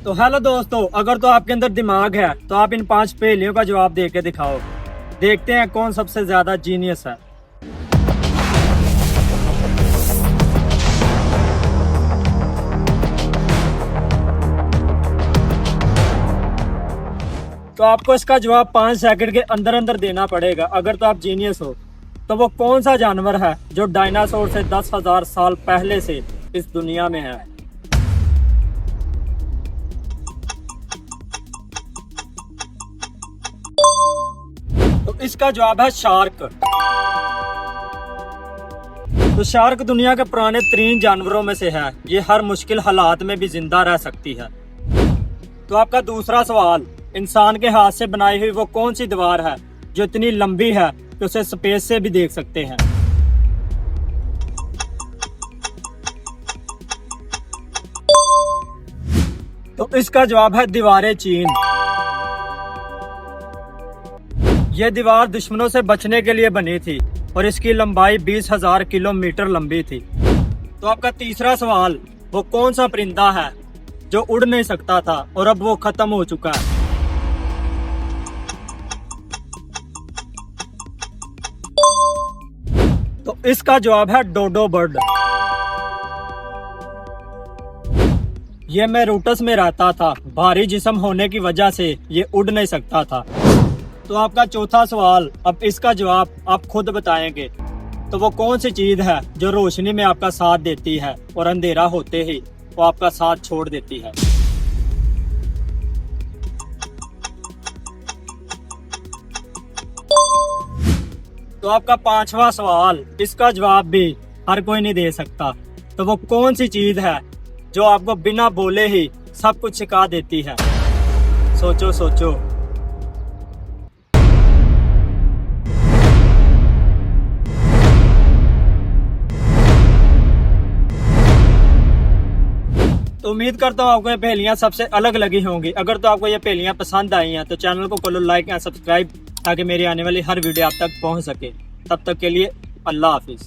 तो हेलो दोस्तों, अगर तो आपके अंदर दिमाग है तो आप इन 5 पहेलियों का जवाब दे के दिखाओ। देखते हैं कौन सबसे ज्यादा जीनियस है। तो आपको इसका जवाब 5 सेकंड के अंदर अंदर देना पड़ेगा। अगर तो आप जीनियस हो तो वो कौन सा जानवर है जो डायनासोर से 10,000 साल पहले से इस दुनिया में है। तो इसका जवाब है शार्क। तो शार्क दुनिया के पुराने 3 जानवरों में से है। ये हर मुश्किल हालात में भी जिंदा रह सकती है। तो आपका दूसरा सवाल, इंसान के हाथ से बनाई हुई वो कौन सी दीवार है जो इतनी लंबी है कि उसे स्पेस से भी देख सकते हैं। तो इसका जवाब है दीवारें चीन। यह दीवार दुश्मनों से बचने के लिए बनी थी और इसकी लंबाई 20,000 किलोमीटर लंबी थी। तो आपका तीसरा सवाल, वो कौन सा परिंदा है जो उड़ नहीं सकता था और अब वो खत्म हो चुका है। तो इसका जवाब है डोडो बर्ड। ये मैरूटस में रहता था। भारी जिस्म होने की वजह से ये उड़ नहीं सकता था। तो आपका चौथा सवाल, अब इसका जवाब आप खुद बताएंगे। तो वो कौन सी चीज है जो रोशनी में आपका साथ देती है और अंधेरा होते ही वो आपका साथ छोड़ देती है। तो आपका 5वां सवाल, इसका जवाब भी हर कोई नहीं दे सकता। तो वो कौन सी चीज है जो आपको बिना बोले ही सब कुछ सिखा देती है। सोचो सोचो। तो उम्मीद करता हूँ आपको ये पहेलियां सबसे अलग लगी होंगी। अगर तो आपको ये पहेलियां पसंद आई हैं तो चैनल को कर लो लाइक एंड सब्सक्राइब, ताकि मेरी आने वाली हर वीडियो आप तक पहुंच सके। तब तक के लिए अल्लाह हाफिज।